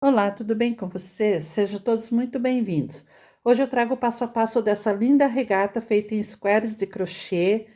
Olá, tudo bem com vocês? Sejam todos muito bem-vindos. Hoje eu trago o passo a passo dessa linda regata feita em squares de crochê.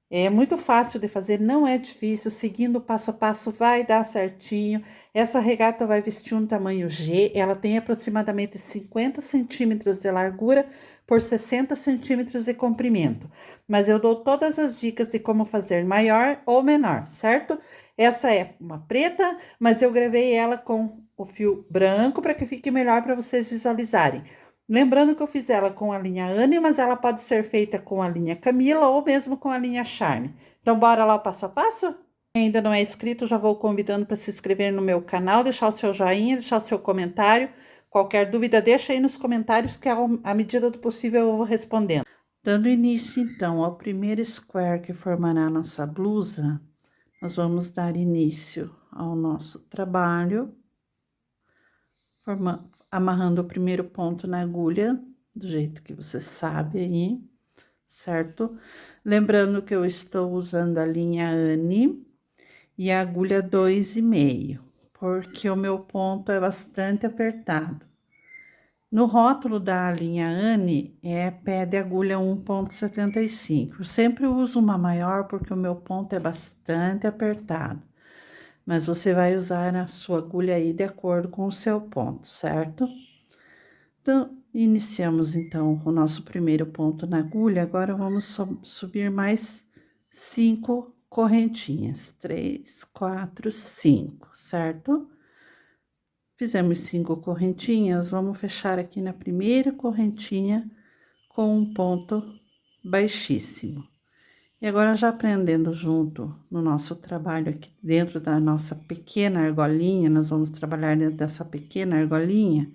É muito fácil de fazer, não é difícil. Seguindo o passo a passo vai dar certinho. Essa regata vai vestir um tamanho G. Ela tem aproximadamente 50 centímetros de largura por 60 centímetros de comprimento. Mas eu dou todas as dicas de como fazer maior ou menor, certo? Essa é uma preta, mas eu gravei ela com o fio branco para que fique melhor para vocês visualizarem. Lembrando que eu fiz ela com a linha Anne, mas ela pode ser feita com a linha Camila ou mesmo com a linha Charme. Então, bora lá o passo a passo? Quem ainda não é inscrito, já vou convidando para se inscrever no meu canal, deixar o seu joinha, deixar o seu comentário. Qualquer dúvida, deixa aí nos comentários que à medida do possível eu vou respondendo. Dando início, então, ao primeiro square que formará a nossa blusa, nós vamos dar início ao nosso trabalho, amarrando o primeiro ponto na agulha, do jeito que você sabe aí, certo? Lembrando que eu estou usando a linha Anne e a agulha 2,5, porque o meu ponto é bastante apertado. No rótulo da linha Anne é pé de agulha 1,75. Eu sempre uso uma maior porque o meu ponto é bastante apertado. Mas você vai usar a sua agulha aí de acordo com o seu ponto, certo? Então, iniciamos então o nosso primeiro ponto na agulha. Agora vamos subir mais 5 correntinhas, 3, 4, 5, certo? Fizemos 5 correntinhas, vamos fechar aqui na primeira correntinha com um ponto baixíssimo. E agora, já aprendendo junto no nosso trabalho aqui dentro da nossa pequena argolinha, nós vamos trabalhar dentro dessa pequena argolinha,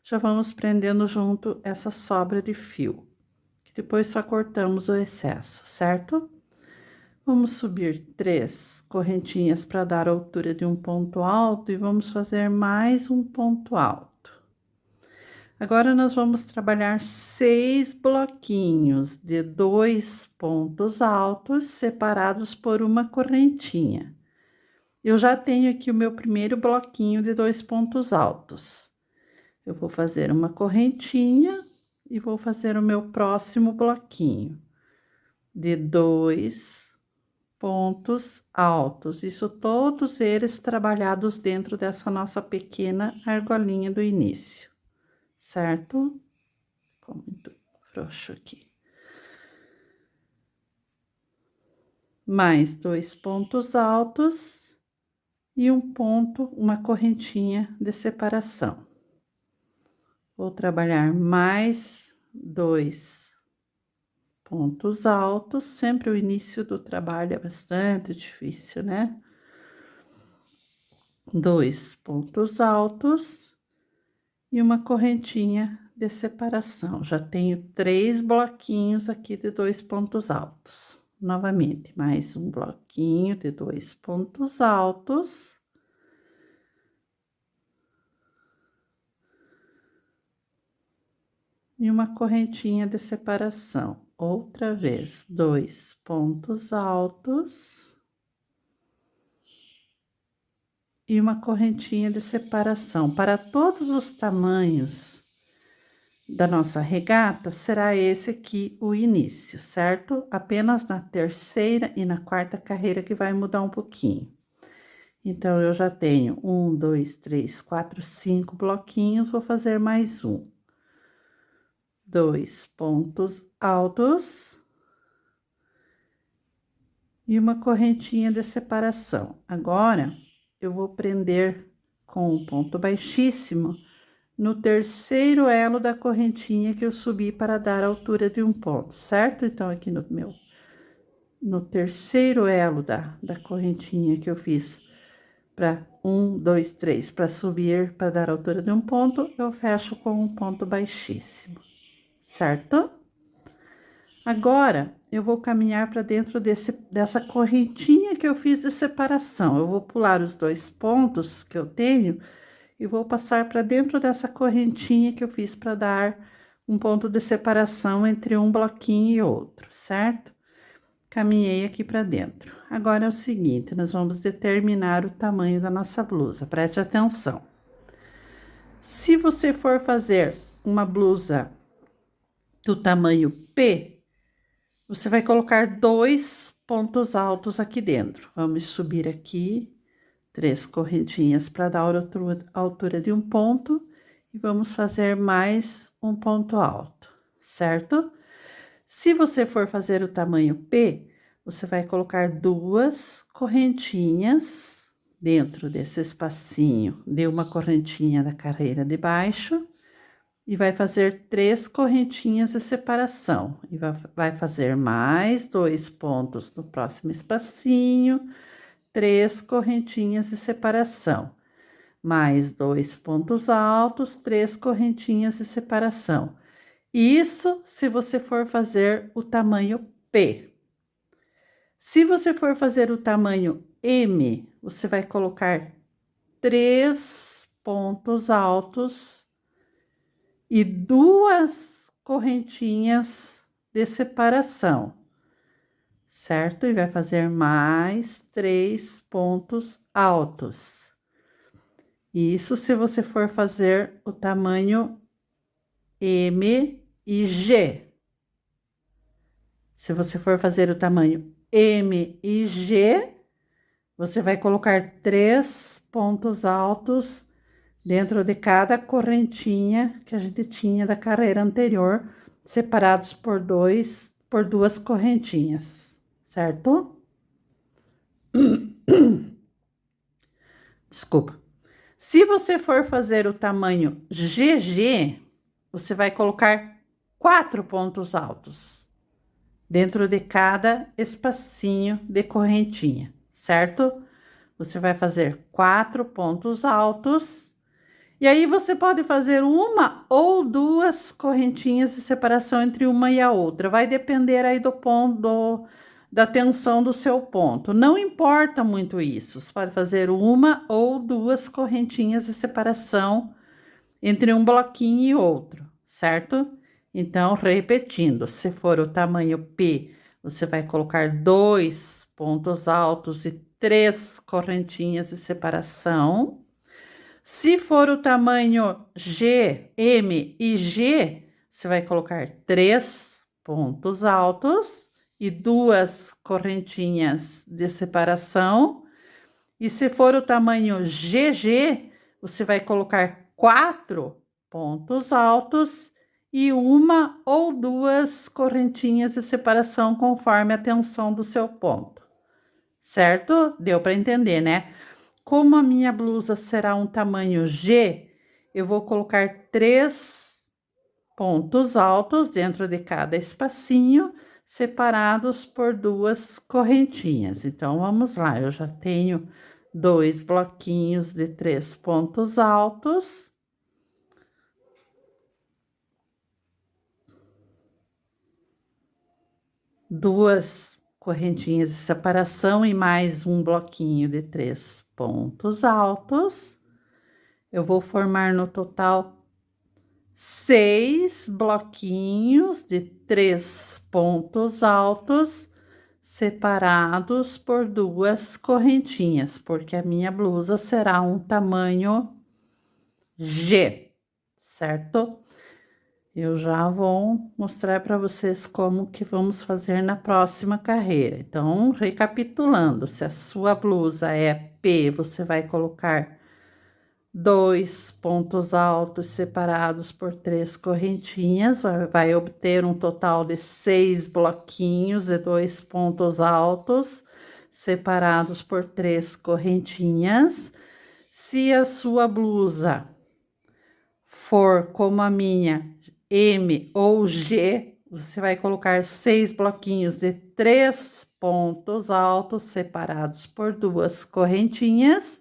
já vamos prendendo junto essa sobra de fio, que depois só cortamos o excesso, certo? Vamos subir 3 correntinhas para dar a altura de um ponto alto e vamos fazer mais um ponto alto. Agora, nós vamos trabalhar 6 bloquinhos de 2 pontos altos separados por uma correntinha. Eu já tenho aqui o meu primeiro bloquinho de 2 pontos altos. Eu vou fazer uma correntinha e vou fazer o meu próximo bloquinho de 2 pontos altos. Isso todos eles trabalhados dentro dessa nossa pequena argolinha do início, certo? Ficou muito frouxo aqui. Mais 2 pontos altos e um ponto, uma correntinha de separação. Vou trabalhar mais 2 pontos altos, sempre o início do trabalho é bastante difícil, né? 2 pontos altos e uma correntinha de separação. Já tenho 3 bloquinhos aqui de 2 pontos altos. Novamente, mais um bloquinho de 2 pontos altos. E uma correntinha de separação. Outra vez, 2 pontos altos. E uma correntinha de separação. Para todos os tamanhos da nossa regata, será esse aqui o início, certo? Apenas na terceira e na quarta carreira que vai mudar um pouquinho. Então, eu já tenho 1, 2, 3, 4, 5 bloquinhos, vou fazer mais um. 2 pontos altos. E uma correntinha de separação. Agora, eu vou prender com um ponto baixíssimo no terceiro elo da correntinha que eu subi para dar a altura de um ponto, certo? Então, aqui no terceiro elo da correntinha que eu fiz para 1, 2, 3, para subir, para dar a altura de um ponto, eu fecho com um ponto baixíssimo, certo? Agora, eu vou caminhar para dentro dessa correntinha que eu fiz de separação. Eu vou pular os 2 pontos que eu tenho e vou passar para dentro dessa correntinha que eu fiz para dar um ponto de separação entre um bloquinho e outro, certo? Caminhei aqui para dentro. Agora é o seguinte, nós vamos determinar o tamanho da nossa blusa, preste atenção. Se você for fazer uma blusa do tamanho P, você vai colocar 2 pontos altos aqui dentro. Vamos subir aqui 3 correntinhas para dar a altura de um ponto e vamos fazer mais um ponto alto, certo? Se você for fazer o tamanho P, você vai colocar 2 correntinhas dentro desse espacinho de uma correntinha da carreira de baixo e vai fazer 3 correntinhas de separação e vai fazer mais 2 pontos no próximo espacinho, 3 correntinhas de separação, mais 2 pontos altos, 3 correntinhas de separação. Isso se você for fazer o tamanho P. Se você for fazer o tamanho M, você vai colocar 3 pontos altos e 2 correntinhas de separação, certo? E vai fazer mais 3 pontos altos. Isso se você for fazer o tamanho M e G. Se você for fazer o tamanho M e G, você vai colocar 3 pontos altos dentro de cada correntinha que a gente tinha da carreira anterior, separados por 2 correntinhas, certo? Desculpa. Se você for fazer o tamanho GG, você vai colocar 4 pontos altos dentro de cada espacinho de correntinha, certo? Você vai fazer 4 pontos altos e aí você pode fazer uma ou 2 correntinhas de separação entre uma e a outra. Vai depender aí do ponto, da tensão do seu ponto. Não importa muito isso. Você pode fazer uma ou 2 correntinhas de separação entre um bloquinho e outro, certo? Então, repetindo, se for o tamanho P, você vai colocar 2 pontos altos e 3 correntinhas de separação. Se for o tamanho G, M e G, você vai colocar 3 pontos altos e 2 correntinhas de separação. E se for o tamanho GG, você vai colocar 4 pontos altos e uma ou 2 correntinhas de separação conforme a tensão do seu ponto. Certo? Deu para entender, né? Como a minha blusa será um tamanho G, eu vou colocar 3 pontos altos dentro de cada espacinho, separados por 2 correntinhas. Então, vamos lá, eu já tenho 2 bloquinhos de 3 pontos altos. Duas correntinhas de separação e mais um bloquinho de 3 pontos altos. Eu vou formar no total 6 bloquinhos de 3 pontos altos, separados por 2 correntinhas, porque a minha blusa será um tamanho G, certo? Eu já vou mostrar para vocês como que vamos fazer na próxima carreira. Então, recapitulando, se a sua blusa é P, você vai colocar 2 pontos altos separados por 3 correntinhas, vai obter um total de 6 bloquinhos de 2 pontos altos separados por 3 correntinhas. Se a sua blusa for como a minha, M ou G, você vai colocar 6 bloquinhos de 3 pontos altos separados por 2 correntinhas.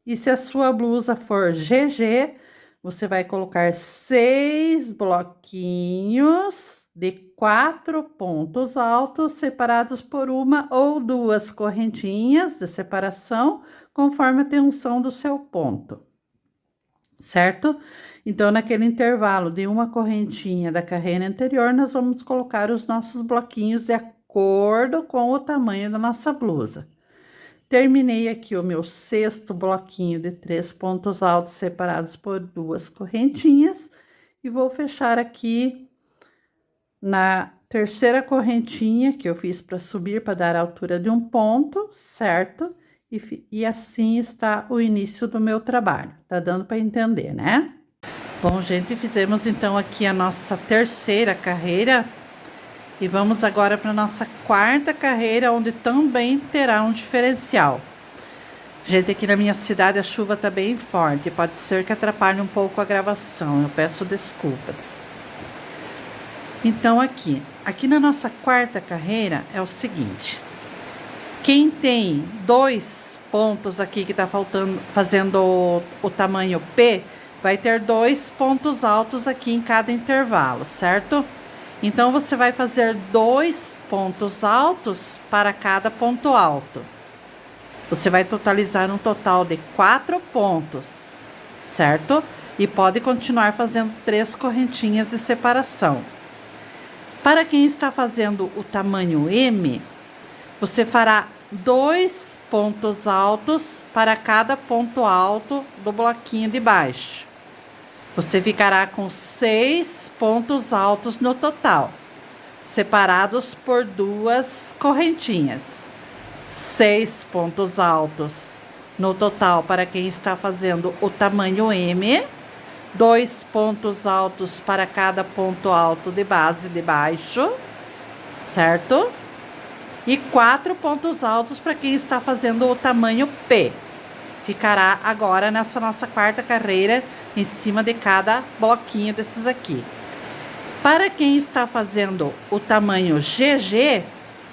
E se a sua blusa for GG, você vai colocar 6 bloquinhos de 4 pontos altos separados por uma ou 2 correntinhas de separação, conforme a tensão do seu ponto, certo? Então, naquele intervalo de uma correntinha da carreira anterior, nós vamos colocar os nossos bloquinhos de acordo com o tamanho da nossa blusa. Terminei aqui o meu sexto bloquinho de 3 pontos altos separados por 2 correntinhas e vou fechar aqui na terceira correntinha que eu fiz para subir, para dar a altura de um ponto, certo? E assim está o início do meu trabalho. Tá dando para entender, né? Bom, gente, fizemos então aqui a nossa terceira carreira e vamos agora para nossa quarta carreira, onde também terá um diferencial. Gente, aqui na minha cidade a chuva tá bem forte, pode ser que atrapalhe um pouco a gravação, eu peço desculpas. Então aqui na nossa quarta carreira é o seguinte: quem tem 2 pontos aqui que tá faltando, fazendo o tamanho P, vai ter 2 pontos altos aqui em cada intervalo, certo? Então, você vai fazer 2 pontos altos para cada ponto alto. Você vai totalizar um total de 4 pontos, certo? E pode continuar fazendo 3 correntinhas de separação. Para quem está fazendo o tamanho M, você fará 2 pontos altos para cada ponto alto do bloquinho de baixo. Você ficará com 6 pontos altos no total, separados por 2 correntinhas. 6 pontos altos no total para quem está fazendo o tamanho M, 2 pontos altos para cada ponto alto de base de baixo, certo? E 4 pontos altos para quem está fazendo o tamanho P. Ficará agora nessa nossa quarta carreira em cima de cada bloquinho desses aqui. Para quem está fazendo o tamanho GG,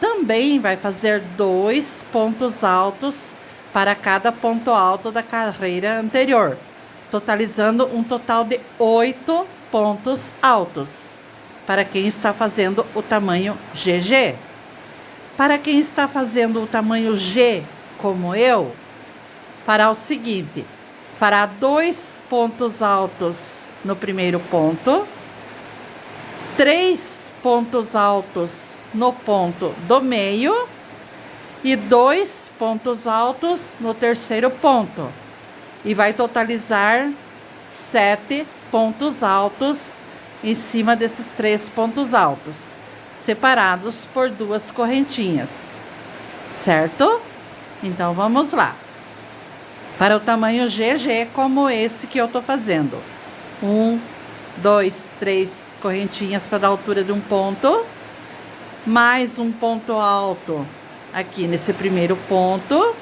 também vai fazer 2 pontos altos para cada ponto alto da carreira anterior, totalizando um total de 8 pontos altos. Para quem está fazendo o tamanho GG. Para quem está fazendo o tamanho G, como eu, fará o seguinte: fará 2 pontos altos no primeiro ponto, 3 pontos altos no ponto do meio e 2 pontos altos no terceiro ponto. E vai totalizar 7 pontos altos em cima desses 3 pontos altos, separados por 2 correntinhas, certo? Então, vamos lá. Para o tamanho GG, como esse que eu tô fazendo. 1, 2, 3 correntinhas para dar altura de um ponto. Mais um ponto alto aqui nesse primeiro ponto.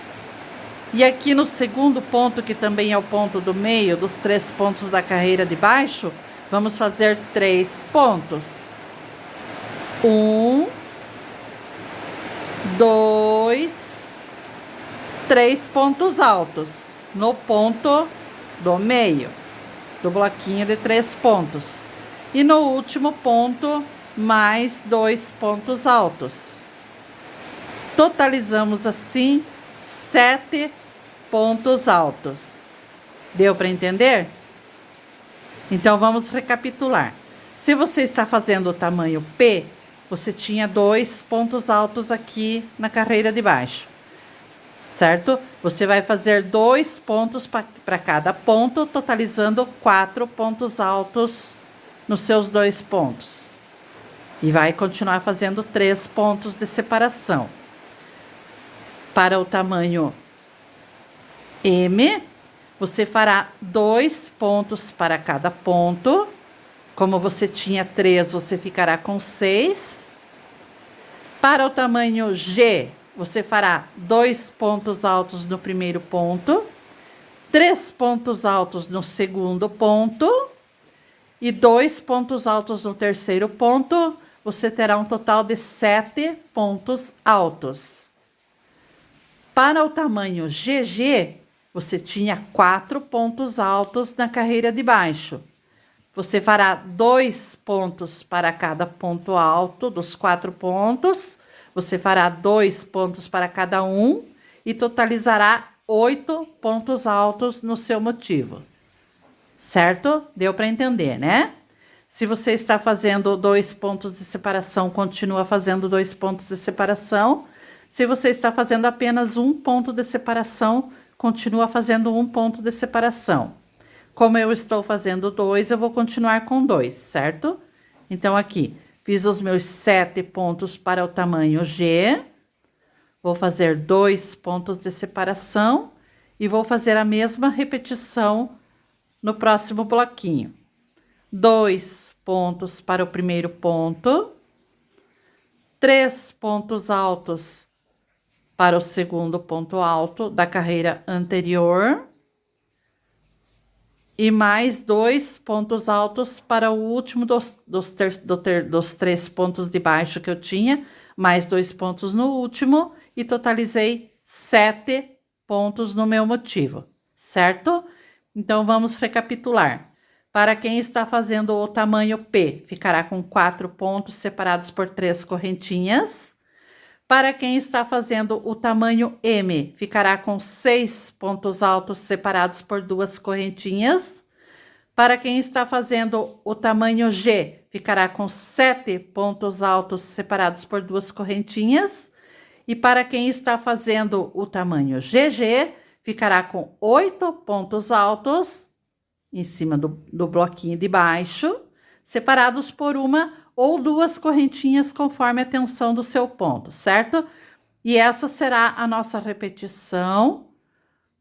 E aqui no segundo ponto, que também é o ponto do meio, dos 3 pontos da carreira de baixo, vamos fazer 3 pontos. 1, 2, 3 pontos altos no ponto do meio do bloquinho de 3 pontos. E no último ponto, mais 2 pontos altos. Totalizamos assim 7 pontos altos. Deu para entender? Então, vamos recapitular. Se você está fazendo o tamanho P, você tinha 2 pontos altos aqui na carreira de baixo, certo? Você vai fazer 2 pontos para cada ponto, totalizando 4 pontos altos nos seus 2 pontos. E vai continuar fazendo 3 pontos de separação. Para o tamanho M, você fará 2 pontos para cada ponto. Como você tinha 3, você ficará com 6. Para o tamanho G, você fará 2 pontos altos no primeiro ponto, 3 pontos altos no segundo ponto e 2 pontos altos no terceiro ponto. Você terá um total de 7 pontos altos. Para o tamanho GG, você tinha 4 pontos altos na carreira de baixo. Você fará 2 pontos para cada ponto alto dos 4 pontos. Você fará 2 pontos para cada um e totalizará 8 pontos altos no seu motivo. Certo? Deu para entender, né? Se você está fazendo 2 pontos de separação, continua fazendo 2 pontos de separação. Se você está fazendo apenas um ponto de separação, continua fazendo um ponto de separação. Como eu estou fazendo 2, eu vou continuar com 2, certo? Então, aqui, fiz os meus 7 pontos para o tamanho G. Vou fazer 2 pontos de separação e vou fazer a mesma repetição no próximo bloquinho. 2 pontos para o primeiro ponto, 3 pontos altos para o segundo ponto alto da carreira anterior e mais 2 pontos altos para o último dos 3 pontos de baixo que eu tinha, mais 2 pontos no último, e totalizei 7 pontos no meu motivo, certo? Então, vamos recapitular. Para quem está fazendo o tamanho P, ficará com 4 pontos separados por 3 correntinhas. Para quem está fazendo o tamanho M, ficará com 6 pontos altos separados por 2 correntinhas. Para quem está fazendo o tamanho G, ficará com 7 pontos altos separados por 2 correntinhas. E para quem está fazendo o tamanho GG, ficará com 8 pontos altos em cima do bloquinho de baixo, separados por uma ou 2 correntinhas conforme a tensão do seu ponto, certo? E essa será a nossa repetição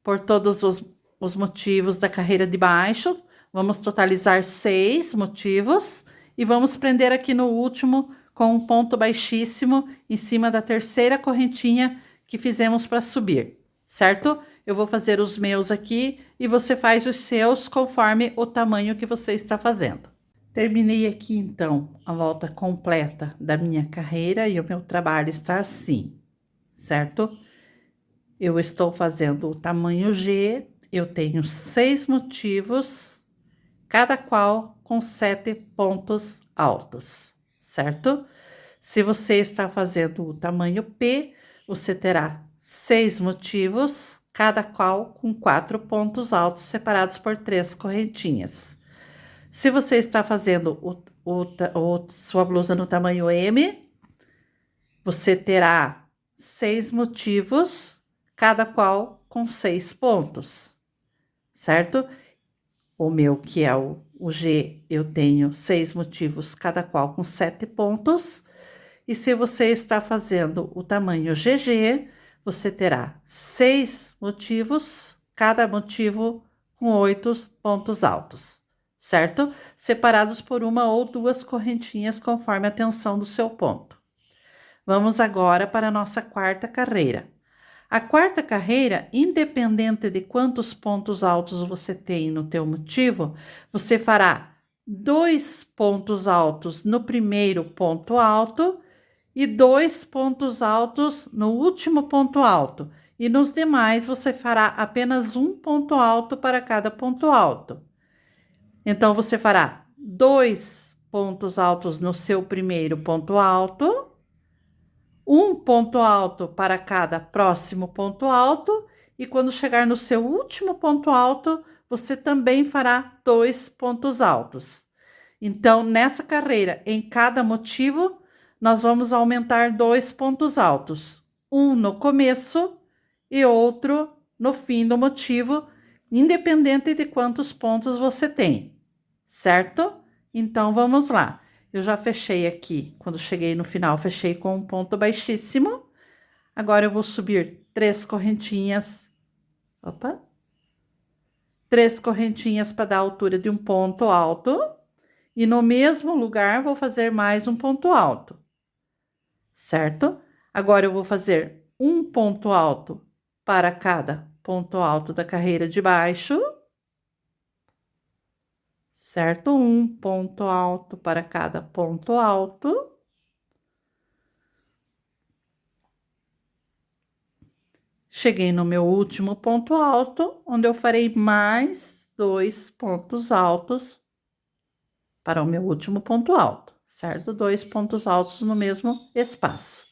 por todos os motivos da carreira de baixo. Vamos totalizar 6 motivos e vamos prender aqui no último com um ponto baixíssimo em cima da terceira correntinha que fizemos para subir, certo? Eu vou fazer os meus aqui e você faz os seus conforme o tamanho que você está fazendo. Terminei aqui, então, a volta completa da minha carreira e o meu trabalho está assim, certo? Eu estou fazendo o tamanho G, eu tenho 6 motivos, cada qual com 7 pontos altos, certo? Se você está fazendo o tamanho P, você terá 6 motivos, cada qual com 4 pontos altos separados por 3 correntinhas. Se você está fazendo sua blusa no tamanho M, você terá 6 motivos, cada qual com 6 pontos, certo? O meu, que é o G, eu tenho 6 motivos, cada qual com 7 pontos. E se você está fazendo o tamanho GG, você terá 6 motivos, cada motivo com 8 pontos altos, certo? Separados por uma ou 2 correntinhas conforme a tensão do seu ponto. Vamos agora para a nossa quarta carreira. A quarta carreira, independente de quantos pontos altos você tem no teu motivo, você fará 2 pontos altos no primeiro ponto alto e 2 pontos altos no último ponto alto. E nos demais, você fará apenas um ponto alto para cada ponto alto. Então, você fará 2 pontos altos no seu primeiro ponto alto, um ponto alto para cada próximo ponto alto, e quando chegar no seu último ponto alto, você também fará 2 pontos altos. Então, nessa carreira, em cada motivo, nós vamos aumentar 2 pontos altos, um no começo e outro no fim do motivo, independente de quantos pontos você tem, certo? Então, vamos lá. Eu já fechei aqui, quando cheguei no final, fechei com um ponto baixíssimo. Agora, eu vou subir 3 correntinhas. Opa! 3 correntinhas para dar a altura de um ponto alto. E no mesmo lugar, vou fazer mais um ponto alto, certo? Agora, eu vou fazer um ponto alto para cada ponto alto da carreira de baixo. Certo? Um ponto alto para cada ponto alto. Cheguei no meu último ponto alto, onde eu farei mais 2 pontos altos para o meu último ponto alto, certo? 2 pontos altos no mesmo espaço.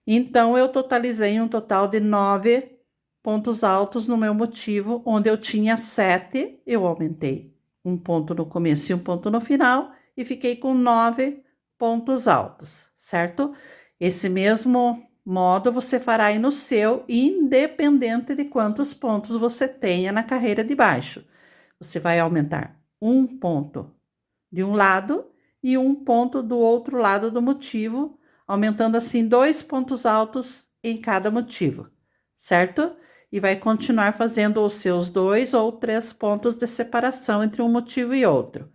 Então, eu totalizei um total de 9 pontos altos no meu motivo, onde eu tinha 7, eu aumentei um ponto no começo e um ponto no final, e fiquei com 9 pontos altos, certo? Esse mesmo modo você fará aí no seu, independente de quantos pontos você tenha na carreira de baixo. Você vai aumentar um ponto de um lado e um ponto do outro lado do motivo, aumentando assim 2 pontos altos em cada motivo, certo? E vai continuar fazendo os seus 2 ou 3 pontos de separação entre um motivo e outro.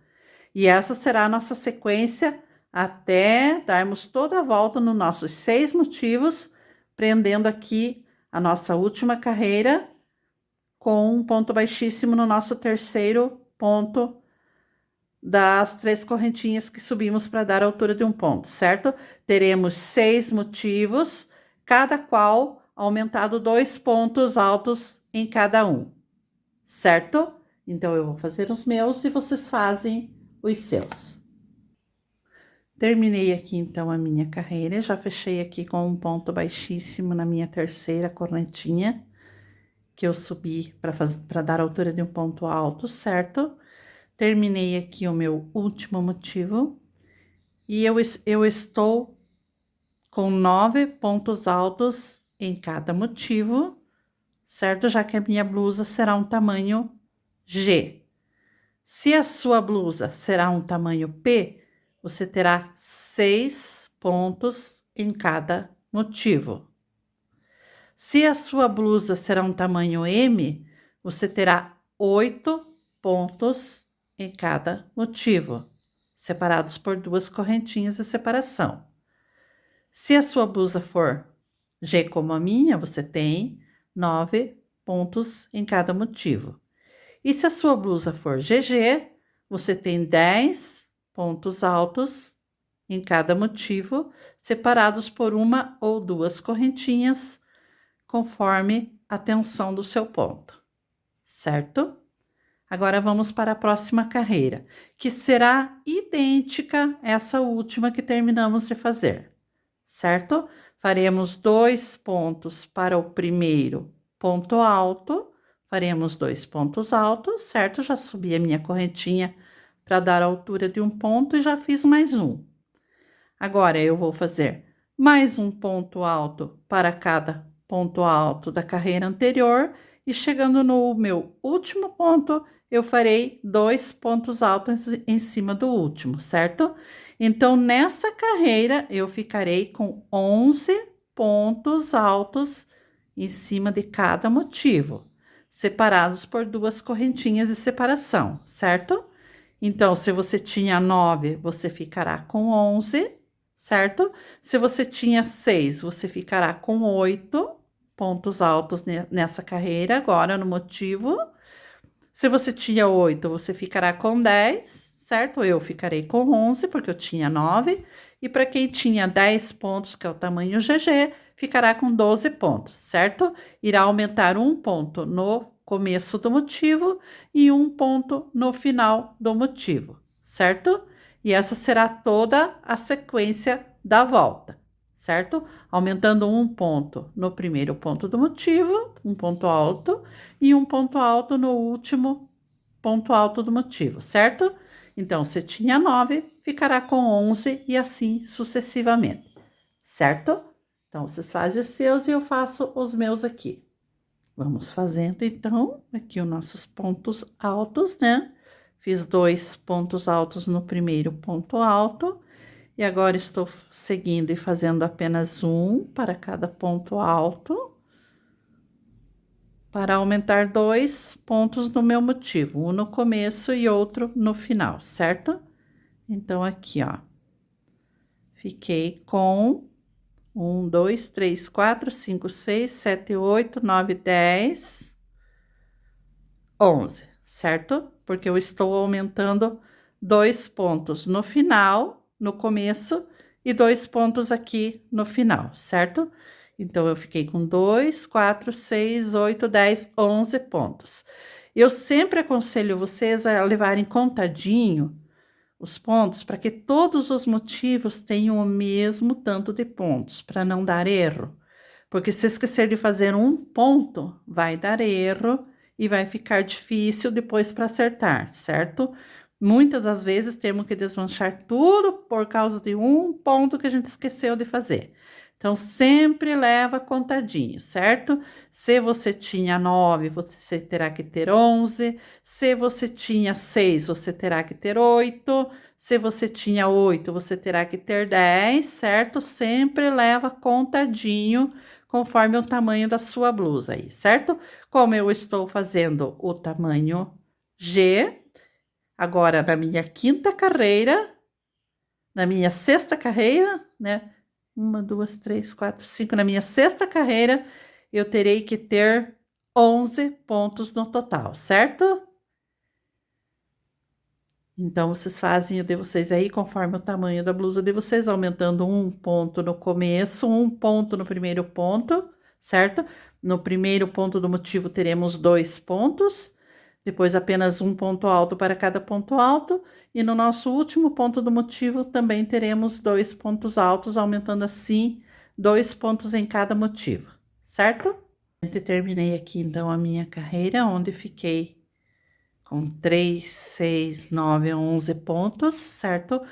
E essa será a nossa sequência até darmos toda a volta nos nossos 6 motivos, prendendo aqui a nossa última carreira com um ponto baixíssimo no nosso terceiro ponto das 3 correntinhas que subimos para dar a altura de um ponto, certo? Teremos 6 motivos, cada qual aumentado 2 pontos altos em cada um, certo? Então, eu vou fazer os meus e vocês fazem os seus. Terminei aqui, então, a minha carreira, já fechei aqui com um ponto baixíssimo na minha terceira correntinha, que eu subi para dar a altura de um ponto alto, certo? Terminei aqui o meu último motivo, e eu estou com 9 pontos altos em cada motivo, certo? Já que a minha blusa será um tamanho G. Se a sua blusa será um tamanho P, você terá 6 pontos em cada motivo. Se a sua blusa será um tamanho M, você terá 8 pontos em cada motivo, separados por 2 correntinhas de separação. Se a sua blusa for G como a minha, você tem 9 pontos em cada motivo. E se a sua blusa for GG, você tem 10 pontos altos em cada motivo, separados por 1 ou 2 correntinhas, conforme a tensão do seu ponto, certo? Agora, vamos para a próxima carreira, que será idêntica a essa última que terminamos de fazer, certo? Faremos 2 pontos para o primeiro ponto alto, faremos 2 pontos altos, certo? Já subi a minha correntinha para dar a altura de um ponto e já fiz mais um. Agora, eu vou fazer mais um ponto alto para cada ponto alto da carreira anterior e chegando no meu último ponto, eu farei 2 pontos altos em cima do último, certo? Então, nessa carreira, eu ficarei com 11 pontos altos em cima de cada motivo, separados por 2 correntinhas de separação, certo? Então, se você tinha 9, você ficará com 11, certo? Se você tinha 6, você ficará com 8 pontos altos nessa carreira, agora no motivo. Se você tinha 8, você ficará com 10, certo? Eu ficarei com 11, porque eu tinha 9. E para quem tinha 10 pontos, que é o tamanho GG, ficará com 12 pontos, certo? Irá aumentar um ponto no começo do motivo e um ponto no final do motivo, certo? E essa será toda a sequência da volta, certo? Aumentando um ponto no primeiro ponto do motivo, um ponto alto, e um ponto alto no último ponto alto do motivo, certo? Então, se tinha 9, ficará com 11 e assim sucessivamente, certo? Então, vocês fazem os seus e eu faço os meus aqui. Vamos fazendo, então, aqui os nossos pontos altos, né? Fiz 2 pontos altos no primeiro ponto alto. E agora estou seguindo e fazendo apenas um para cada ponto alto, para aumentar 2 pontos no meu motivo, um no começo e outro no final, certo? Então, aqui, ó, fiquei com 1, 2, 3, 4, 5, 6, 7, 8, 9, 10, 11, certo? Porque eu estou aumentando 2 pontos no final, no começo, e 2 pontos aqui no final, certo? Então, eu fiquei com 2, 4, 6, 8, 10, 11 pontos. Eu sempre aconselho vocês a levarem contadinho os pontos para que todos os motivos tenham o mesmo tanto de pontos, para não dar erro. Porque se esquecer de fazer um ponto, vai dar erro e vai ficar difícil depois para acertar, certo? Muitas das vezes temos que desmanchar tudo por causa de um ponto que a gente esqueceu de fazer. Então, sempre leva contadinho, certo? Se você tinha 9, você terá que ter 11. Se você tinha 6, você terá que ter 8. Se você tinha 8, você terá que ter 10, certo? Sempre leva contadinho conforme o tamanho da sua blusa aí, certo? Como eu estou fazendo o tamanho G, agora na minha quinta carreira, na minha sexta carreira, né? 1, 2, 3, 4, 5. Na minha sexta carreira, eu terei que ter 11 pontos no total, certo? Então, vocês fazem o de vocês aí conforme o tamanho da blusa de vocês, aumentando um ponto no começo, um ponto no primeiro ponto, certo? No primeiro ponto do motivo teremos 2 pontos, depois apenas um ponto alto para cada ponto alto, e no nosso último ponto do motivo também teremos 2 pontos altos, aumentando assim 2 pontos em cada motivo, certo? Terminei aqui então a minha carreira, onde fiquei com 3, 6, 9, 11 pontos, certo?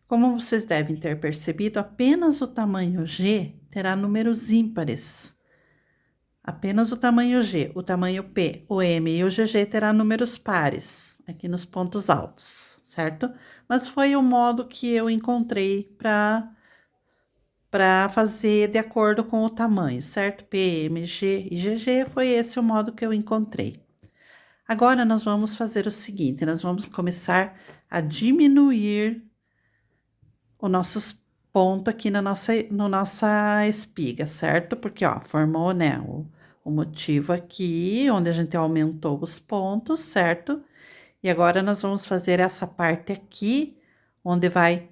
Como vocês devem ter percebido, apenas o tamanho G terá números ímpares. Apenas o tamanho G, o tamanho P, o M e o GG terá números pares aqui nos pontos altos, certo? Mas foi o modo que eu encontrei para fazer de acordo com o tamanho, certo? P, M, G e GG foi esse o modo que eu encontrei. Agora, nós vamos fazer o seguinte, nós vamos começar a diminuir os nossos pontos aqui na nossa espiga, certo? Porque, ó, formou, né, o motivo aqui, onde a gente aumentou os pontos, certo? E agora, nós vamos fazer essa parte aqui, onde vai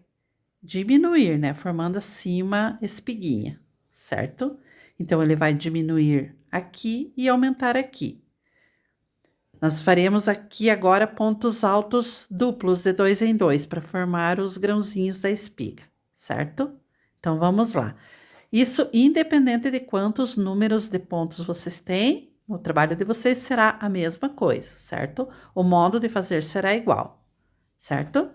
diminuir, né, formando assim uma espiguinha, certo? Então, ele vai diminuir aqui e aumentar aqui. Nós faremos aqui agora pontos altos duplos de 2 em 2 para formar os grãozinhos da espiga, certo? Então, vamos lá. Isso independente de quantos números de pontos vocês têm, o trabalho de vocês será a mesma coisa, certo? O modo de fazer será igual, certo?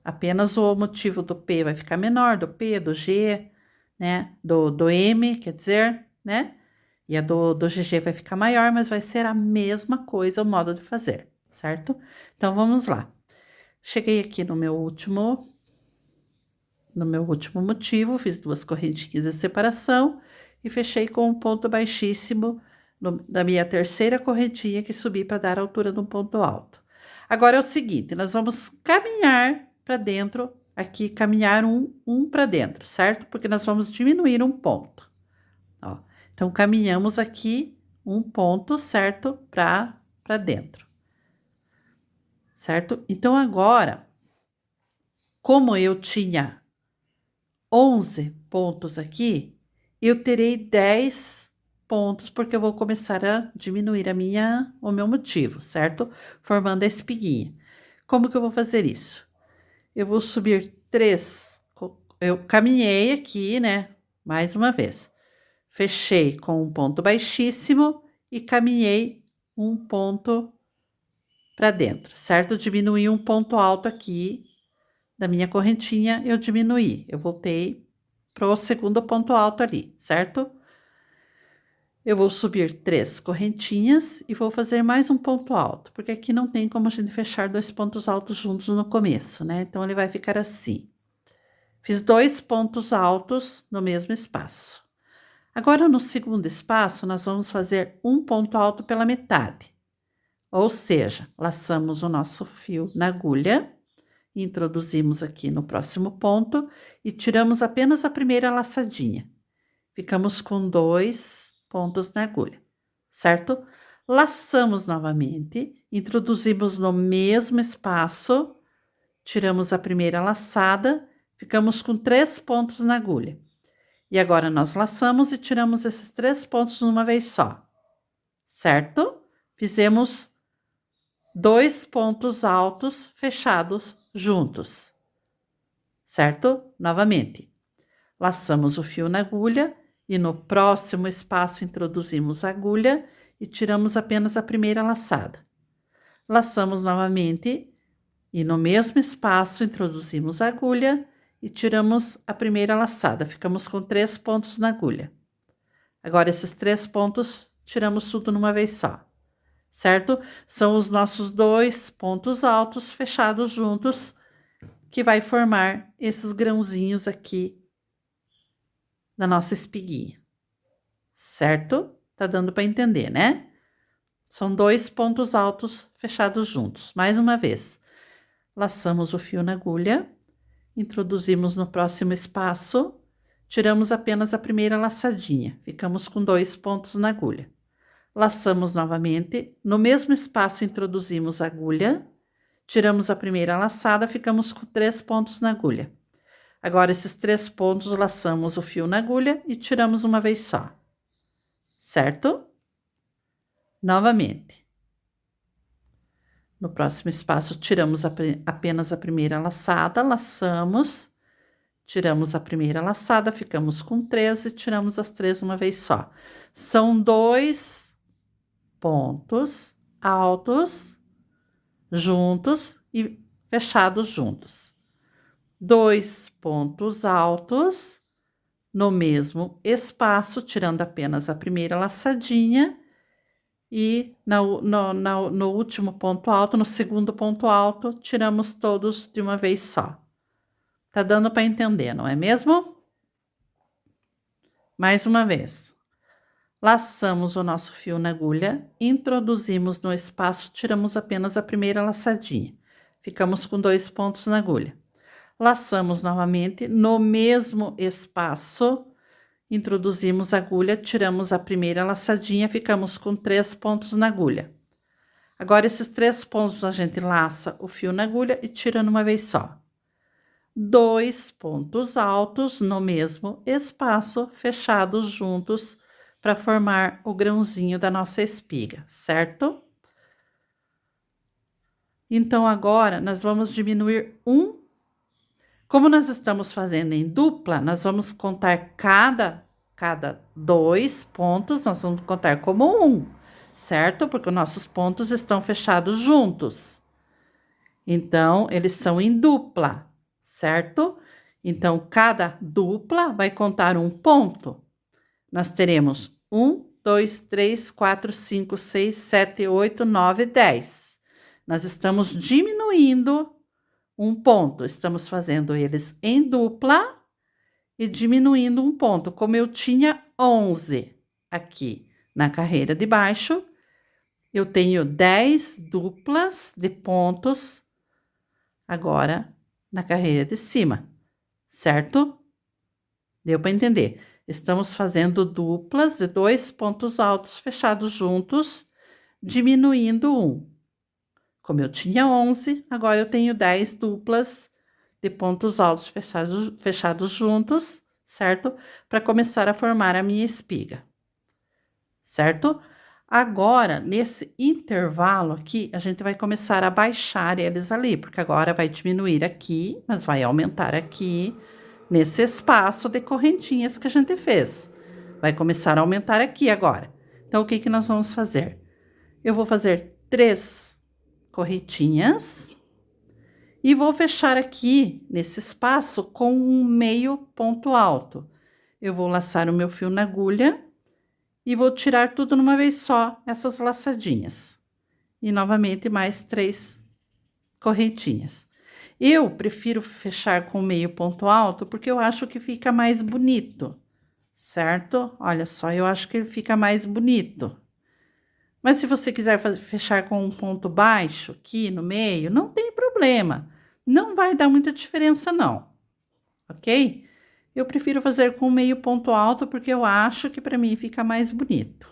Apenas o motivo do P vai ficar menor, do P, do G, né? Do M, quer dizer, né? E a do GG vai ficar maior, mas vai ser a mesma coisa o modo de fazer, certo? Então, vamos lá. Cheguei aqui no meu último motivo, fiz 2 correntinhas de separação e fechei com um ponto baixíssimo da minha terceira correntinha que subi para dar a altura do ponto alto. Agora é o seguinte, nós vamos caminhar para dentro, aqui caminhar um para dentro, certo? Porque nós vamos diminuir um ponto, ó. Então, caminhamos aqui um ponto, certo? Para dentro, certo? Então, agora, como eu tinha 11 pontos aqui, eu terei 10 pontos, porque eu vou começar a diminuir o meu motivo, certo? Formando a espiguinha. Como que eu vou fazer isso? Eu vou subir 3, eu caminhei aqui, né? Mais uma vez. Fechei com um ponto baixíssimo e caminhei um ponto para dentro, certo? Diminuí um ponto alto aqui da minha correntinha, eu diminuí. Eu voltei para o segundo ponto alto ali, certo? Eu vou subir 3 correntinhas e vou fazer mais um ponto alto, porque aqui não tem como a gente fechar 2 pontos altos juntos no começo, né? Então, ele vai ficar assim. Fiz 2 pontos altos no mesmo espaço. Agora, no segundo espaço, nós vamos fazer um ponto alto pela metade. Ou seja, laçamos o nosso fio na agulha, introduzimos aqui no próximo ponto e tiramos apenas a primeira laçadinha. Ficamos com 2 pontos na agulha, certo? Laçamos novamente, introduzimos no mesmo espaço, tiramos a primeira laçada, ficamos com 3 pontos na agulha. E agora, nós laçamos e tiramos esses 3 pontos de uma vez só, certo? Fizemos 2 pontos altos fechados juntos, certo? Novamente, laçamos o fio na agulha e no próximo espaço introduzimos a agulha e tiramos apenas a primeira laçada. Laçamos novamente e no mesmo espaço introduzimos a agulha e tiramos a primeira laçada. Ficamos com 3 pontos na agulha. Agora, esses 3 pontos, tiramos tudo numa vez só, certo? São os nossos 2 pontos altos fechados juntos, que vai formar esses grãozinhos aqui da nossa espiguinha, certo? Tá dando para entender, né? São 2 pontos altos fechados juntos. Mais uma vez, laçamos o fio na agulha, introduzimos no próximo espaço, tiramos apenas a primeira laçadinha, ficamos com 2 pontos na agulha. Laçamos novamente, no mesmo espaço introduzimos a agulha, tiramos a primeira laçada, ficamos com 3 pontos na agulha. Agora, esses 3 pontos, laçamos o fio na agulha e tiramos uma vez só, certo? Novamente. No próximo espaço, tiramos apenas a primeira laçada, laçamos, tiramos a primeira laçada, ficamos com 3 e tiramos as 3 uma vez só. São 2 pontos altos juntos e fechados juntos. 2 pontos altos no mesmo espaço, tirando apenas a primeira laçadinha, e no último ponto alto, no segundo ponto alto, tiramos todos de uma vez só. Tá dando para entender, não é mesmo? Mais uma vez. Laçamos o nosso fio na agulha, introduzimos no espaço, tiramos apenas a primeira laçadinha. Ficamos com 2 pontos na agulha. Laçamos novamente no mesmo espaço, introduzimos a agulha, tiramos a primeira laçadinha, ficamos com 3 pontos na agulha. Agora, esses 3 pontos a gente laça o fio na agulha e tira numa vez só. 2 pontos altos no mesmo espaço, fechados juntos, para formar o grãozinho da nossa espiga, certo? Então, agora, nós vamos diminuir um. Como nós estamos fazendo em dupla, nós vamos contar cada 2 pontos, nós vamos contar como 1, certo? Porque os nossos pontos estão fechados juntos. Então, eles são em dupla, certo? Então, cada dupla vai contar um ponto. Nós teremos 1, 2, 3, 4, 5, 6, 7, 8, 9, 10. Nós estamos diminuindo um ponto. Estamos fazendo eles em dupla e diminuindo um ponto. Como eu tinha 11 aqui na carreira de baixo, eu tenho 10 duplas de pontos agora na carreira de cima, certo? Deu para entender? Estamos fazendo duplas de 2 pontos altos fechados juntos, diminuindo um. Como eu tinha 11, agora eu tenho 10 duplas de pontos altos fechados juntos, certo? Para começar a formar a minha espiga, certo? Agora, nesse intervalo aqui, a gente vai começar a baixar eles ali, porque agora vai diminuir aqui, mas vai aumentar aqui, nesse espaço de correntinhas que a gente fez. Vai começar a aumentar aqui agora. Então, o que que nós vamos fazer? Eu vou fazer 3 correntinhas e vou fechar aqui nesse espaço com um meio ponto alto. Eu vou laçar o meu fio na agulha e vou tirar tudo numa vez só, essas laçadinhas. E novamente mais 3 correntinhas. Eu prefiro fechar com meio ponto alto porque eu acho que fica mais bonito, certo? Olha só, eu acho que ele fica mais bonito. Mas se você quiser fechar com um ponto baixo aqui no meio, não tem problema. Não vai dar muita diferença, não. Ok? Eu prefiro fazer com meio ponto alto porque eu acho que para mim fica mais bonito.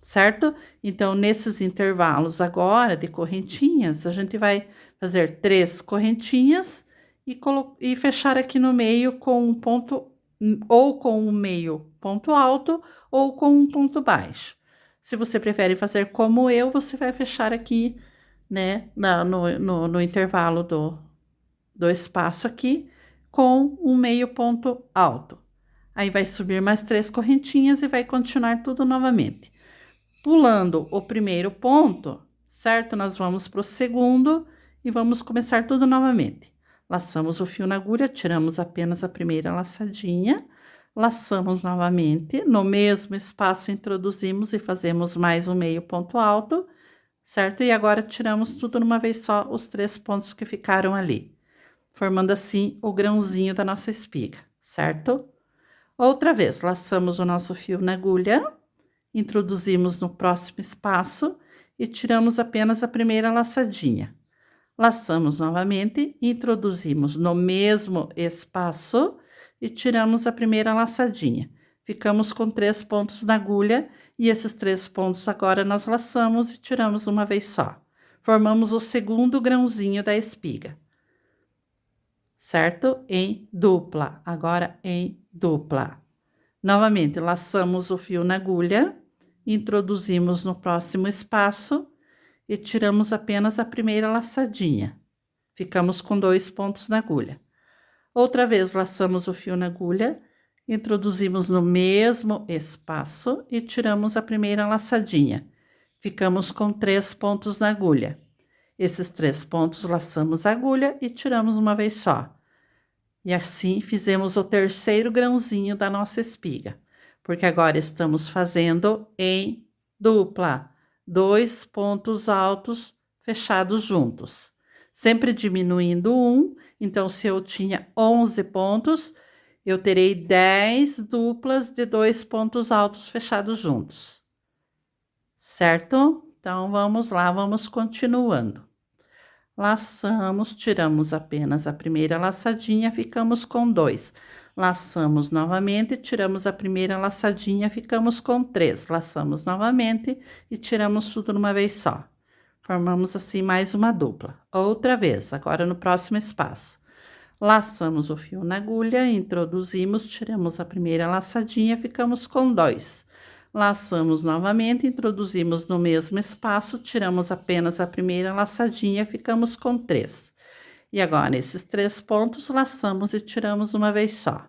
Certo? Então, nesses intervalos agora de correntinhas, a gente vai fazer 3 correntinhas e fechar aqui no meio com um ponto, ou com um meio ponto alto, ou com um ponto baixo. Se você prefere fazer como eu, você vai fechar aqui, né, no intervalo do espaço aqui, com um meio ponto alto. Aí, vai subir mais 3 correntinhas e vai continuar tudo novamente. Pulando o primeiro ponto, certo? Nós vamos para o segundo e vamos começar tudo novamente. Laçamos o fio na agulha, tiramos apenas a primeira laçadinha, laçamos novamente, no mesmo espaço introduzimos e fazemos mais um meio ponto alto, certo? E agora tiramos tudo numa vez só, os 3 pontos que ficaram ali, formando assim o grãozinho da nossa espiga, certo? Outra vez, laçamos o nosso fio na agulha, introduzimos no próximo espaço e tiramos apenas a primeira laçadinha. Laçamos novamente, introduzimos no mesmo espaço e tiramos a primeira laçadinha. Ficamos com 3 pontos na agulha e esses 3 pontos agora nós laçamos e tiramos uma vez só. Formamos o segundo grãozinho da espiga, certo? Em dupla, agora em dupla. Novamente, laçamos o fio na agulha, introduzimos no próximo espaço e tiramos apenas a primeira laçadinha. Ficamos com 2 pontos na agulha. Outra vez, laçamos o fio na agulha, introduzimos no mesmo espaço e tiramos a primeira laçadinha. Ficamos com 3 pontos na agulha. Esses 3 pontos, laçamos a agulha e tiramos uma vez só. E assim fizemos o terceiro grãozinho da nossa espiga, porque agora estamos fazendo em dupla, 2 pontos altos fechados juntos, sempre diminuindo um. Então, se eu tinha 11 pontos, eu terei 10 duplas de 2 pontos altos fechados juntos, certo? Então, vamos lá, vamos continuando. Laçamos, tiramos apenas a primeira laçadinha, ficamos com 2. Laçamos novamente, tiramos a primeira laçadinha, ficamos com 3. Laçamos novamente e tiramos tudo numa vez só. Formamos assim mais uma dupla. Outra vez, agora no próximo espaço. Laçamos o fio na agulha, introduzimos, tiramos a primeira laçadinha, ficamos com 2. Laçamos novamente, introduzimos no mesmo espaço, tiramos apenas a primeira laçadinha, ficamos com 3. E agora, nesses 3 pontos, laçamos e tiramos uma vez só.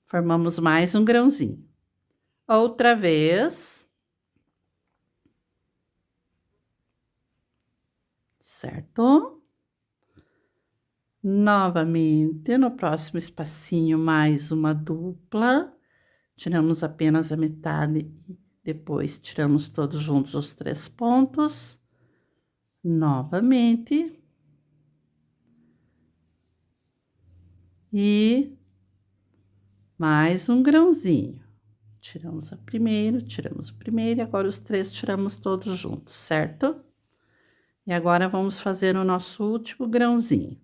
Formamos mais um grãozinho. Outra vez. Certo? Novamente, no próximo espacinho, mais uma dupla. Tiramos apenas a metade e depois tiramos todos juntos os 3 pontos. Novamente. E mais um grãozinho. Tiramos o primeiro e agora os 3 tiramos todos juntos, certo? E agora vamos fazer o nosso último grãozinho.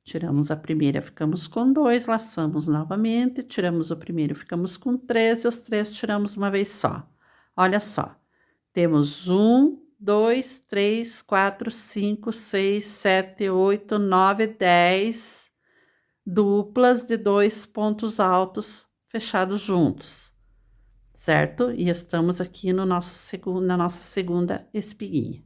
Tiramos a primeira, ficamos com 2, laçamos novamente, tiramos o primeiro, ficamos com 3 e os 3 tiramos uma vez só. Olha só, temos 1, 2, 3, 4, 5, 6, 7, 8, 9, 10 duplas de 2 pontos altos fechados juntos, certo? E estamos aqui no na nossa segunda espiguinha.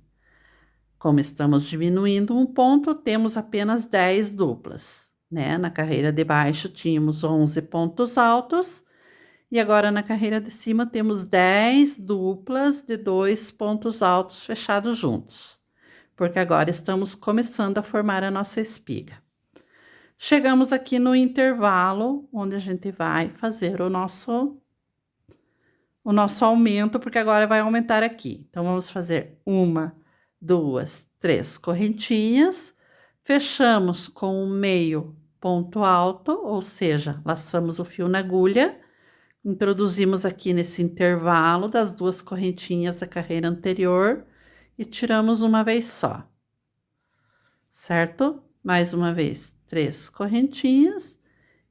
Como estamos diminuindo um ponto, temos apenas 10 duplas, né? Na carreira de baixo tínhamos 11 pontos altos e agora na carreira de cima temos 10 duplas de 2 pontos altos fechados juntos, porque agora estamos começando a formar a nossa espiga. Chegamos aqui no intervalo, onde a gente vai fazer o nosso aumento, porque agora vai aumentar aqui. Então, vamos fazer 1, 2, 3 correntinhas, fechamos com um meio ponto alto, ou seja, laçamos o fio na agulha, introduzimos aqui nesse intervalo das 2 correntinhas da carreira anterior e tiramos uma vez só, certo? Mais uma vez, 3 correntinhas,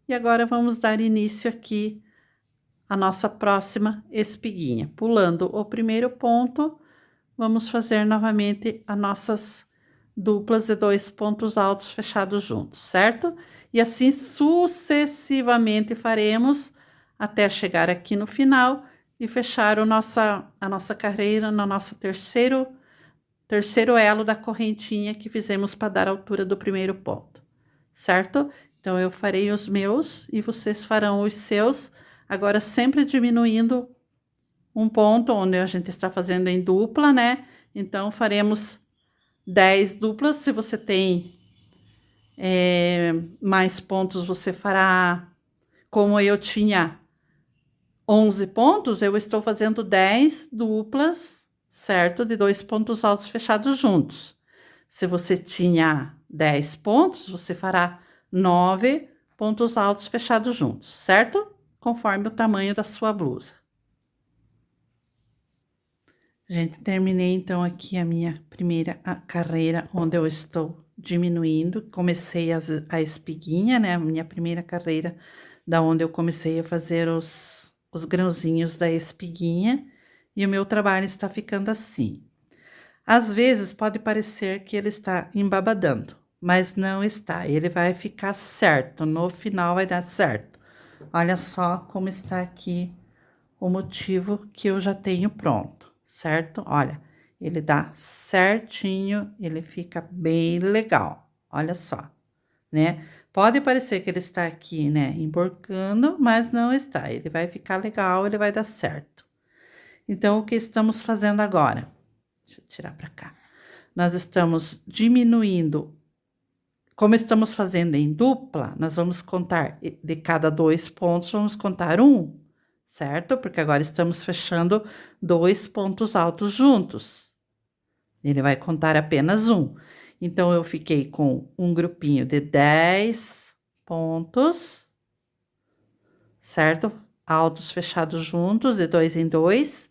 e agora vamos dar início aqui à nossa próxima espiguinha. Pulando o primeiro ponto, vamos fazer novamente as nossas duplas de 2 pontos altos fechados juntos, certo? E assim sucessivamente faremos até chegar aqui no final e fechar a nossa carreira no nosso terceiro elo da correntinha que fizemos para dar a altura do primeiro ponto, certo? Então, eu farei os meus e vocês farão os seus, agora sempre diminuindo um ponto onde a gente está fazendo em dupla, né? Então, faremos 10 duplas, se você tem mais pontos você fará. Como eu tinha 11 pontos, eu estou fazendo 10 duplas, certo? De 2 pontos altos fechados juntos. Se você tinha 10 pontos, você fará 9 pontos altos fechados juntos, certo? Conforme o tamanho da sua blusa. Gente, terminei então aqui a minha primeira carreira, onde eu estou diminuindo. Comecei a espiguinha, né? A minha primeira carreira, da onde eu comecei a fazer os grãozinhos da espiguinha. E o meu trabalho está ficando assim. Às vezes pode parecer que ele está embabadando, mas não está. Ele vai ficar certo, no final vai dar certo. Olha só como está aqui o motivo que eu já tenho pronto, certo? Olha, ele dá certinho, ele fica bem legal, olha só, né? Pode parecer que ele está aqui, né, emborcando, mas não está. Ele vai ficar legal, ele vai dar certo. Então, o que estamos fazendo agora? Deixa eu tirar para cá. Nós estamos diminuindo. Como estamos fazendo em dupla, nós vamos contar de cada 2 pontos, vamos contar um, certo? Porque agora estamos fechando 2 pontos altos juntos. Ele vai contar apenas um. Então, eu fiquei com um grupinho de 10 pontos, certo? Altos fechados juntos, de 2 em 2.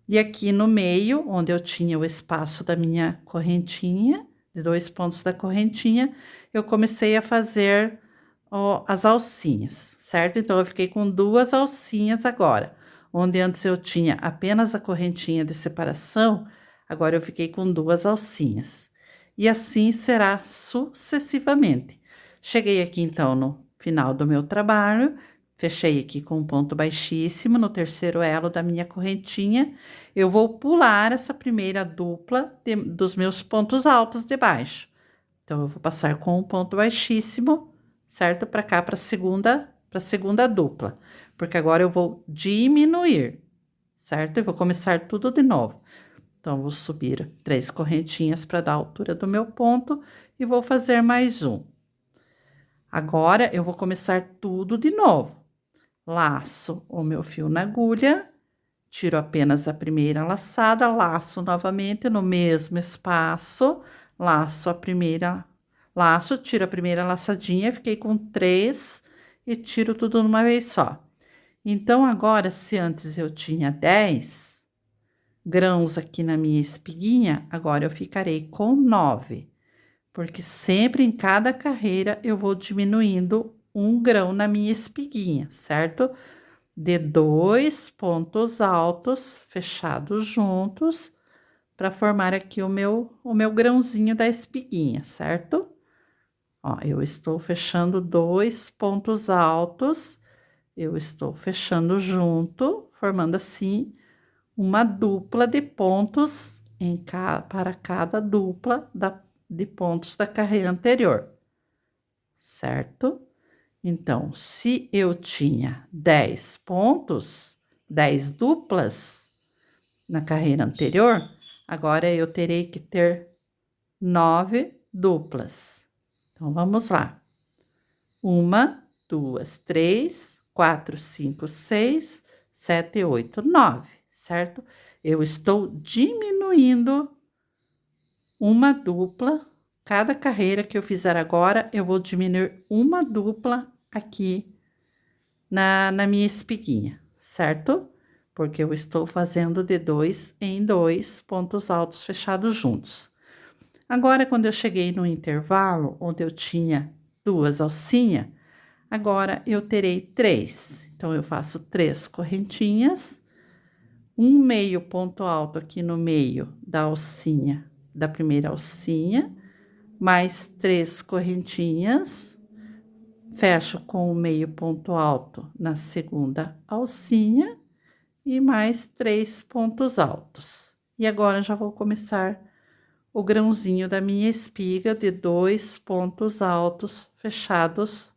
E aqui no meio, onde eu tinha o espaço da minha correntinha, de 2 pontos da correntinha, eu comecei a fazer as alcinhas, certo? Então, eu fiquei com 2 alcinhas agora. Onde antes eu tinha apenas a correntinha de separação, agora eu fiquei com 2 alcinhas. E assim será sucessivamente. Cheguei aqui, então, no final do meu trabalho, fechei aqui com um ponto baixíssimo no terceiro elo da minha correntinha. Eu vou pular essa primeira dupla dos meus pontos altos de baixo. Então, eu vou passar com um ponto baixíssimo, certo? Para cá, para a segunda dupla. Porque agora eu vou diminuir, certo? Eu vou começar tudo de novo. Então, eu vou subir 3 correntinhas para dar a altura do meu ponto e vou fazer mais um. Agora, eu vou começar tudo de novo. Laço o meu fio na agulha, tiro apenas a primeira laçada, laço novamente no mesmo espaço, laço a primeira, tiro a primeira laçadinha, fiquei com 3 e tiro tudo numa vez só. Então, agora, se antes eu tinha 10 grãos aqui na minha espiguinha, agora eu ficarei com 9, porque sempre em cada carreira eu vou diminuindo um grão na minha espiguinha, certo? De 2 pontos altos fechados juntos para formar aqui o meu grãozinho da espiguinha, certo? Ó, eu estou fechando 2 pontos altos, eu estou fechando junto, formando assim uma dupla de pontos para cada dupla de pontos da carreira anterior, certo? Então, se eu tinha 10 pontos, 10 duplas na carreira anterior, agora eu terei que ter 9 duplas. Então, vamos lá. 1, 2, 3, 4, 5, 6, 7, 8, 9, certo? Eu estou diminuindo uma dupla. Cada carreira que eu fizer agora, eu vou diminuir uma dupla aqui na minha espiguinha, certo? Porque eu estou fazendo de 2 em 2 pontos altos fechados juntos. Agora, quando eu cheguei no intervalo, onde eu tinha 2 alcinhas, agora eu terei 3. Então, eu faço 3 correntinhas, um meio ponto alto aqui no meio da alcinha, da primeira alcinha, mais 3 correntinhas, fecho com o meio ponto alto na segunda alcinha e mais 3 pontos altos. E agora já vou começar o grãozinho da minha espiga de 2 pontos altos fechados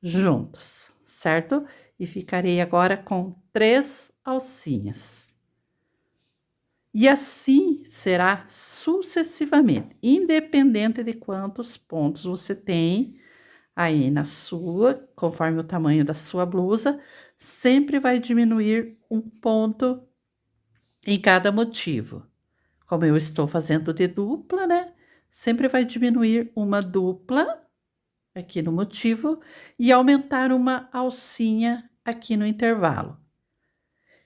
juntos, certo? E ficarei agora com 3 alcinhas. E assim será sucessivamente, independente de quantos pontos você tem aí na sua, conforme o tamanho da sua blusa, sempre vai diminuir um ponto em cada motivo. Como eu estou fazendo de dupla, né? Sempre vai diminuir uma dupla aqui no motivo e aumentar uma alcinha aqui no intervalo.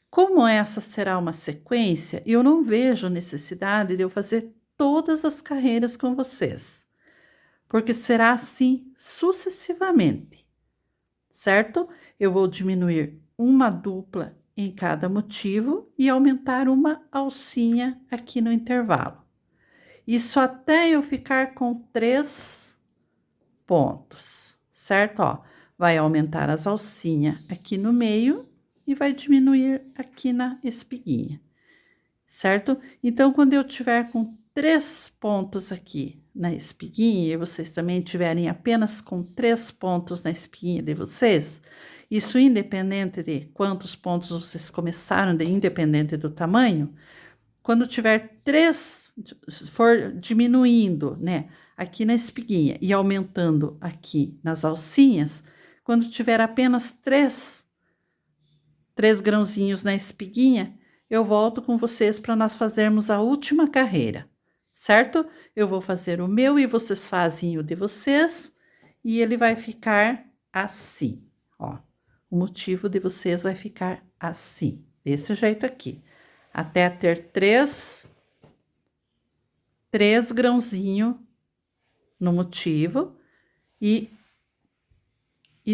Como essa será uma sequência, eu não vejo necessidade de eu fazer todas as carreiras com vocês, porque será assim sucessivamente, certo? Eu vou diminuir uma dupla em cada motivo e aumentar uma alcinha aqui no intervalo. Isso até eu ficar com 3 pontos, certo? Ó, vai aumentar as alcinhas aqui no meio e vai diminuir aqui na espiguinha, certo? Então, quando eu tiver com 3 pontos aqui na espiguinha e vocês também tiverem apenas com 3 pontos na espiguinha de vocês, isso independente de quantos pontos vocês começaram, independente do tamanho, quando tiver 3, for diminuindo, né, aqui na espiguinha e aumentando aqui nas alcinhas, quando tiver apenas 3 grãozinhos na espiguinha, eu volto com vocês para nós fazermos a última carreira, certo? Eu vou fazer o meu e vocês fazem o de vocês e ele vai ficar assim, ó. O motivo de vocês vai ficar assim, desse jeito aqui, até ter 3 grãozinhos no motivo e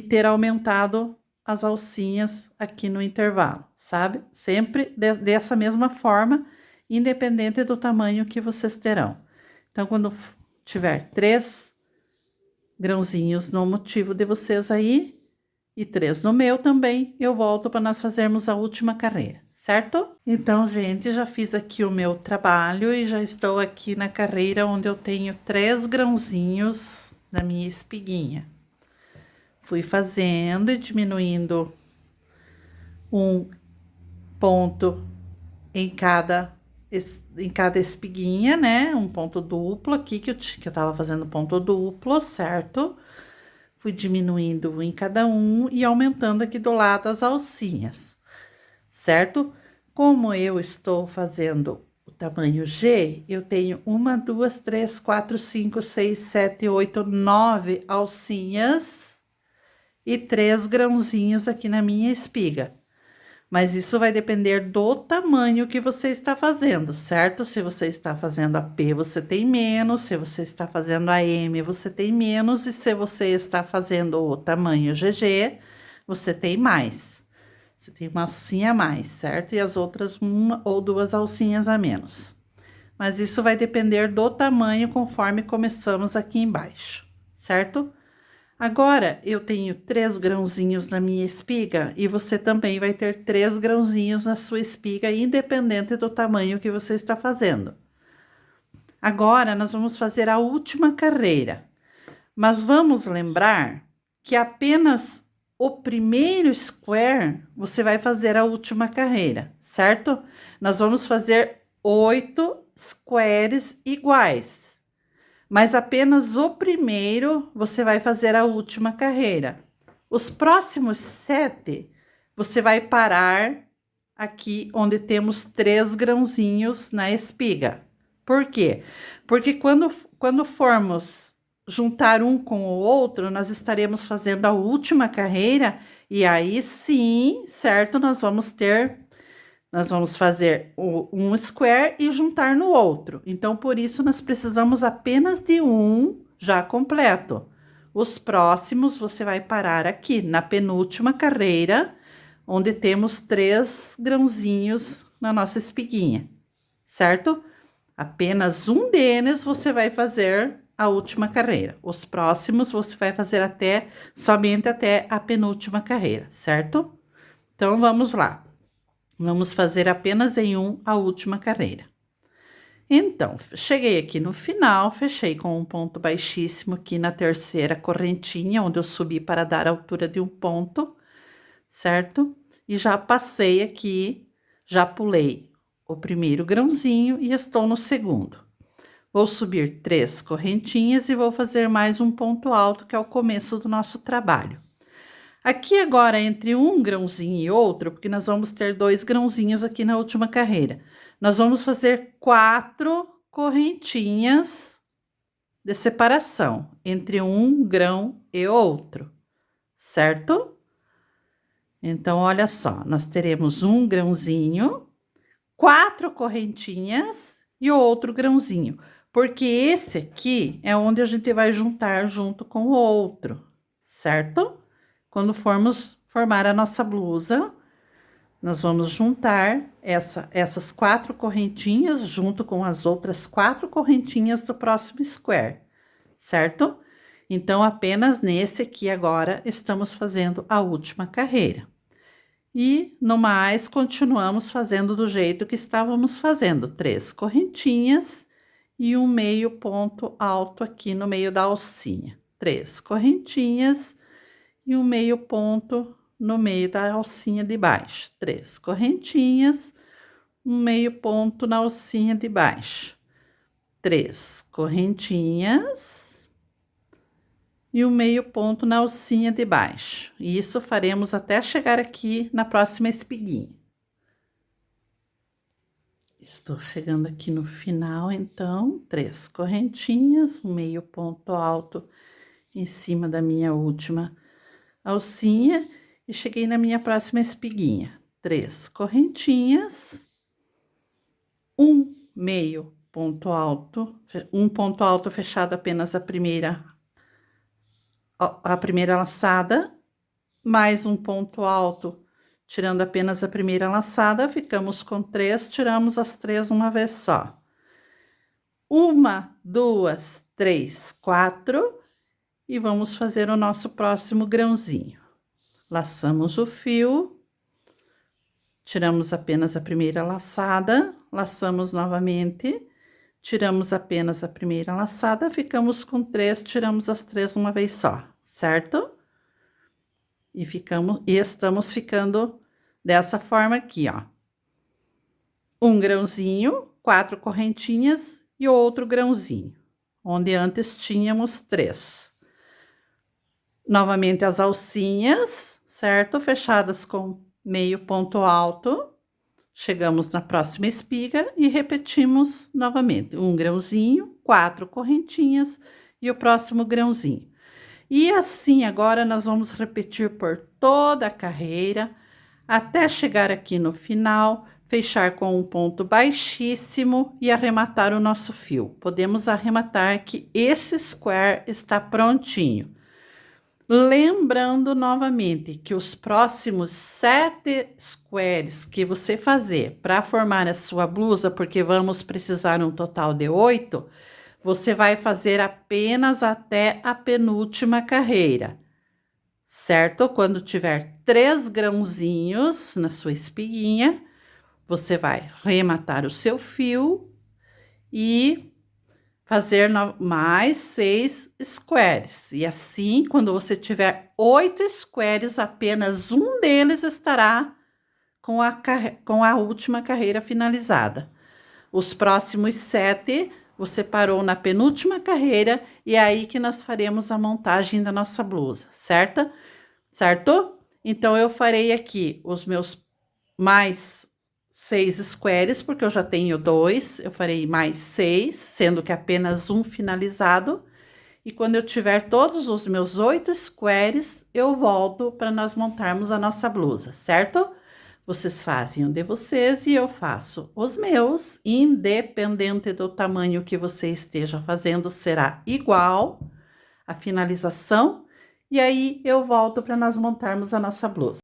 ter aumentado as alcinhas aqui no intervalo, sabe? Sempre dessa mesma forma, independente do tamanho que vocês terão. Então, quando tiver 3 grãozinhos no motivo de vocês aí e 3 no meu também, eu volto para nós fazermos a última carreira, certo? Então, gente, já fiz aqui o meu trabalho e já estou aqui na carreira onde eu tenho 3 grãozinhos na minha espiguinha. Fui fazendo e diminuindo um ponto em cada espiguinha, né? Um ponto duplo aqui que eu tava fazendo ponto duplo, certo? Fui diminuindo um em cada um e aumentando aqui do lado as alcinhas, certo? Como eu estou fazendo o tamanho G, eu tenho 1, 2, 3, 4, 5, 6, 7, 8, 9 alcinhas e 3 grãozinhos aqui na minha espiga. Mas isso vai depender do tamanho que você está fazendo, certo? Se você está fazendo a P, você tem menos. Se você está fazendo a M, você tem menos. E se você está fazendo o tamanho GG, você tem mais. Você tem uma alcinha a mais, certo? E as outras 1 ou 2 alcinhas a menos. Mas isso vai depender do tamanho conforme começamos aqui embaixo, certo? Agora, eu tenho 3 grãozinhos na minha espiga e você também vai ter 3 grãozinhos na sua espiga, independente do tamanho que você está fazendo. Agora, nós vamos fazer a última carreira, mas vamos lembrar que apenas o primeiro square você vai fazer a última carreira, certo? Nós vamos fazer 8 squares iguais. Mas apenas o primeiro você vai fazer a última carreira. Os próximos 7 você vai parar aqui onde temos 3 grãozinhos na espiga. Por quê? Porque quando formos juntar um com o outro, nós estaremos fazendo a última carreira e aí sim, certo? Nós vamos fazer um square e juntar no outro. Então, por isso, nós precisamos apenas de um já completo. Os próximos, você vai parar aqui, na penúltima carreira, onde temos 3 grãozinhos na nossa espiguinha, certo? Apenas um deles você vai fazer a última carreira. Os próximos, você vai fazer somente até a penúltima carreira, certo? Então, vamos lá. Vamos fazer apenas em a última carreira. Então, cheguei aqui no final, fechei com um ponto baixíssimo aqui na terceira correntinha, onde eu subi para dar a altura de um ponto, certo? E já passei aqui, já pulei o primeiro grãozinho e estou no segundo. Vou subir 3 correntinhas e vou fazer mais um ponto alto, que é o começo do nosso trabalho. Aqui agora, entre um grãozinho e outro, porque nós vamos ter 2 grãozinhos aqui na última carreira, nós vamos fazer 4 correntinhas de separação entre um grão e outro, certo? Então, olha só, nós teremos um grãozinho, 4 correntinhas e outro grãozinho, porque esse aqui é onde a gente vai juntar junto com o outro, certo? Quando formos formar a nossa blusa, nós vamos juntar essas 4 correntinhas junto com as outras 4 correntinhas do próximo square, certo? Então, apenas nesse aqui agora estamos fazendo a última carreira. E no mais, continuamos fazendo do jeito que estávamos fazendo, 3 correntinhas e um meio ponto alto aqui no meio da alcinha. 3 correntinhas e um meio ponto no meio da alcinha de baixo. 3 correntinhas, um meio ponto na alcinha de baixo. 3 correntinhas e um meio ponto na alcinha de baixo. E isso faremos até chegar aqui na próxima espiguinha. Estou chegando aqui no final, então, 3 correntinhas, um meio ponto alto em cima da minha última alcinha e cheguei na minha próxima espiguinha. 3 correntinhas, um meio ponto alto, um ponto alto fechado apenas a primeira laçada, mais um ponto alto, tirando apenas a primeira laçada, ficamos com 3, tiramos as 3 uma vez só. 1, 2, 3, 4, e vamos fazer o nosso próximo grãozinho. Laçamos o fio, tiramos apenas a primeira laçada, laçamos novamente, tiramos apenas a primeira laçada, ficamos com 3, tiramos as 3 uma vez só, certo? E estamos ficando dessa forma aqui, ó. Um grãozinho, 4 correntinhas e outro grãozinho, onde antes tínhamos 3. Novamente as alcinhas, certo? Fechadas com meio ponto alto. Chegamos na próxima espiga e repetimos novamente. Um grãozinho, 4 correntinhas e o próximo grãozinho. E assim, agora nós vamos repetir por toda a carreira, até chegar aqui no final, fechar com um ponto baixíssimo e arrematar o nosso fio. Podemos arrematar que esse square está prontinho. Lembrando novamente que os próximos 7 squares que você fazer para formar a sua blusa, porque vamos precisar um total de 8, você vai fazer apenas até a penúltima carreira, certo? Quando tiver 3 grãozinhos na sua espiguinha, você vai rematar o seu fio e fazer mais 6 squares. E assim, quando você tiver 8 squares, apenas um deles estará com a última carreira finalizada. Os próximos 7, você parou na penúltima carreira e é aí que nós faremos a montagem da nossa blusa, certo? Certo? Então, eu farei aqui os meus mais 6 squares, porque eu já tenho 2, eu farei mais 6, sendo que apenas um finalizado. E quando eu tiver todos os meus 8 squares, eu volto para nós montarmos a nossa blusa, certo? Vocês fazem um de vocês e eu faço os meus, independente do tamanho que você esteja fazendo, será igual a finalização. E aí, eu volto para nós montarmos a nossa blusa.